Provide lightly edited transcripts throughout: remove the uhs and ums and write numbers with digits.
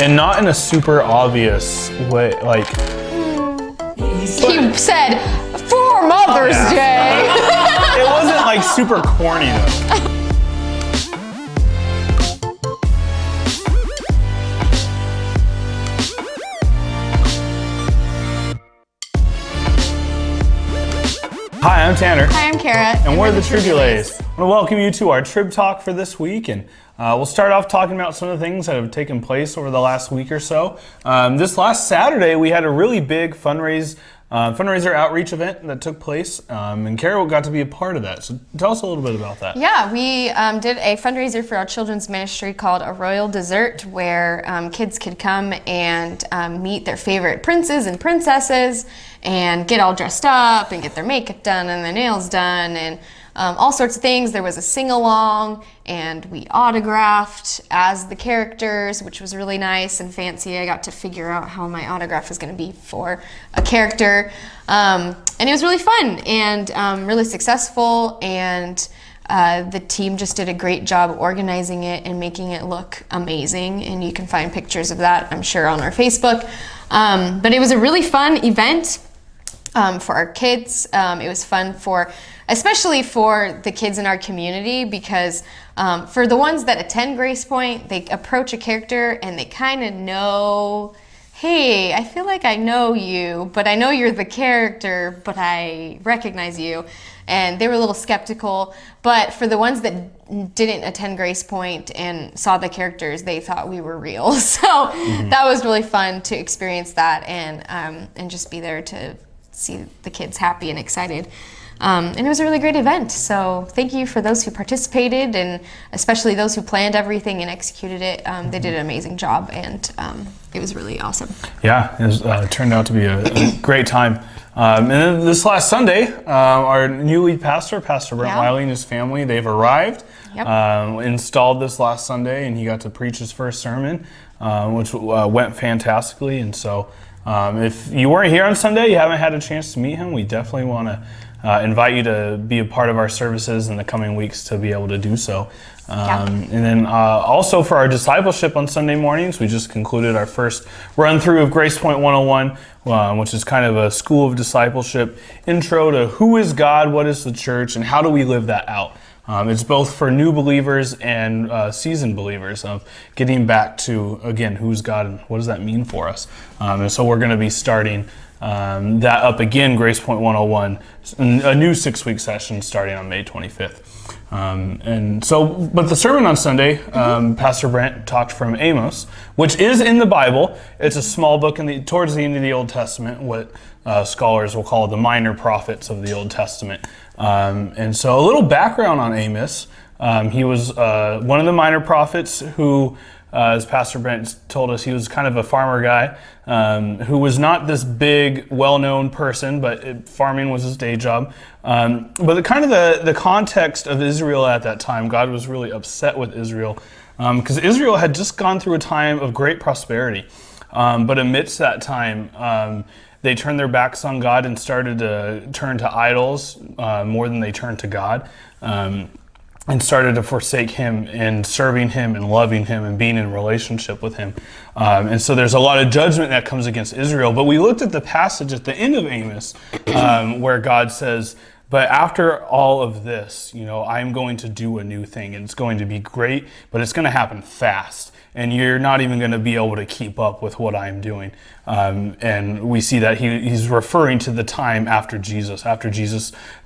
And not in a super obvious way, like... He said, for Mother's Day. It wasn't like super corny though. Hi, I'm Tanner. Hi, I'm Kara. And we're the Trib. I want to welcome you to our Trib Talk for this week. And we'll start off talking about some of the things that have taken place over the last week or so. This last Saturday, we had a really big fundraiser outreach event that took place. And Kara got to be a part of that. So tell us a little bit about that. Yeah, we did a fundraiser for our children's ministry called A Royal Dessert, where kids could come and meet their favorite princes and princesses and get all dressed up and get their makeup done and their nails done and all sorts of things. There was a sing-along and we autographed as the characters, which was really nice and fancy. I got to figure out how my autograph was going to be for a character. And it was really fun and really successful, and the team just did a great job organizing it and making it look amazing, and you can find pictures of that, I'm sure, on our Facebook. But it was a really fun event for our kids. It was fun especially for the kids in our community, because for the ones that attend Grace Point, they approach a character and they kind of know, hey, I feel like I know you, but I know you're the character, but I recognize you. And they were a little skeptical. But for the ones that didn't attend Grace Point and saw the characters, they thought we were real. So that was really fun to experience that and just be there to see the kids happy and excited. And it was a really great event. So thank you for those who participated, and especially those who planned everything and executed it. They did an amazing job, and it was really awesome. Yeah, it turned out to be a great time. And then this last Sunday, our new lead pastor, Pastor Brent Wiley, and his family, they've arrived, installed this last Sunday, and he got to preach his first sermon, which went fantastically. And so if you weren't here on Sunday, you haven't had a chance to meet him, we definitely want to invite you to be a part of our services in the coming weeks to be able to do so. And then also for our discipleship on Sunday mornings, we just concluded our first run through of Grace Point 101, which is kind of a school of discipleship intro to who is God, what is the church, and how do we live that out. It's both for new believers and seasoned believers of getting back to, again, who's God and what does that mean for us. And so we're going to be starting that up again, Grace Point 101, a new 6-week session starting on May 25th. But the sermon on Sunday, Pastor Brent talked from Amos, which is in the Bible. It's a small book towards the end of the Old Testament, what scholars will call the minor prophets of the Old Testament. And so a little background on Amos. He was one of the minor prophets who, as Pastor Brent told us, he was kind of a farmer guy who was not this big, well-known person, but farming was his day job. But the context of Israel at that time, God was really upset with Israel because Israel had just gone through a time of great prosperity. But amidst that time, they turned their backs on God and started to turn to idols more than they turned to God. And started to forsake Him and serving Him and loving Him and being in relationship with Him. And so there's a lot of judgment that comes against Israel. But we looked at the passage at the end of Amos where God says, but after all of this, I'm going to do a new thing, and it's going to be great, but it's going to happen fast. And you're not even going to be able to keep up with what I'm doing. And we see that he's referring to the time after Jesus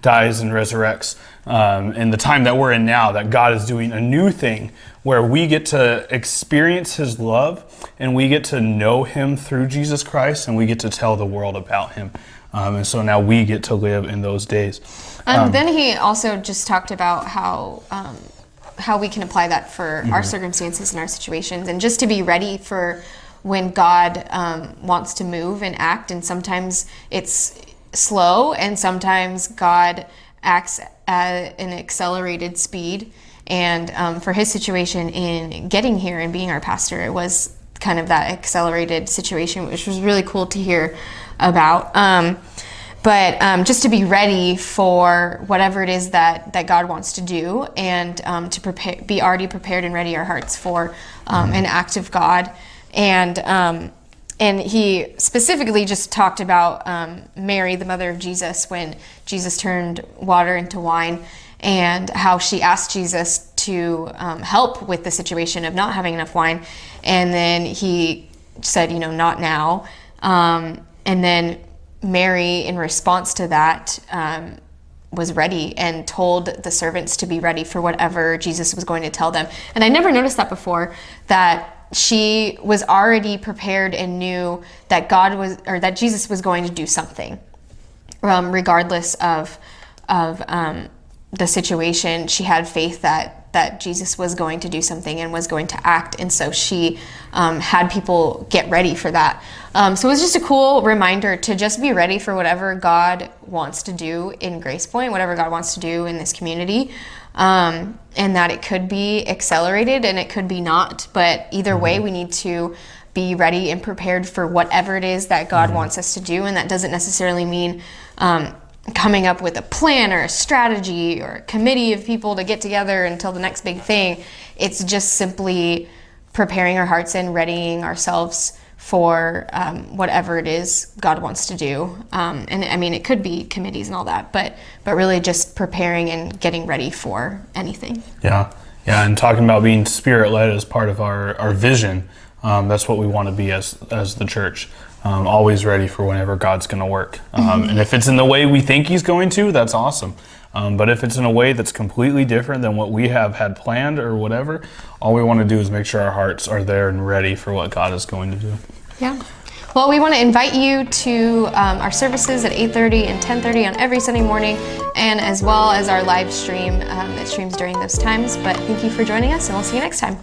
dies and resurrects, and the time that we're in now, that God is doing a new thing where we get to experience His love and we get to know Him through Jesus Christ, and we get to tell the world about Him. And so now we get to live in those days. Then he also just talked about how we can apply that for our circumstances and our situations, and just to be ready for when God wants to move and act. And sometimes it's slow, and sometimes God acts at an accelerated speed. And for his situation in getting here and being our pastor, it was kind of that accelerated situation, which was really cool to hear about. But just to be ready for whatever it is that God wants to do, and to be already prepared and ready our hearts for an act of God And he specifically just talked about Mary, the mother of Jesus, when Jesus turned water into wine, and how she asked Jesus to help with the situation of not having enough wine. And then he said, not now. And then Mary, in response to that, was ready and told the servants to be ready for whatever Jesus was going to tell them. And I never noticed that before, that she was already prepared and knew that that Jesus was going to do something, regardless of the situation. She had faith that Jesus was going to do something and was going to act, and so she had people get ready for that. So it was just a cool reminder to just be ready for whatever God wants to do in Grace Point, whatever God wants to do in this community. And that it could be accelerated and it could be not, but either way we need to be ready and prepared for whatever it is that God wants us to do. And that doesn't necessarily mean coming up with a plan or a strategy or a committee of people to get together until the next big thing. It's just simply preparing our hearts and readying ourselves for whatever it is God wants to do. And I mean, it could be committees and all that, but really just preparing and getting ready for anything. Yeah, and talking about being Spirit-led as part of our vision, that's what we want to be as the church. Always ready for whenever God's going to work. And if it's in the way we think He's going to, that's awesome. But if it's in a way that's completely different than what we have had planned or whatever, all we want to do is make sure our hearts are there and ready for what God is going to do. Yeah. Well, we want to invite you to our services at 8:30 and 10:30 on every Sunday morning, and as well as our live stream that streams during those times. But thank you for joining us, and we'll see you next time.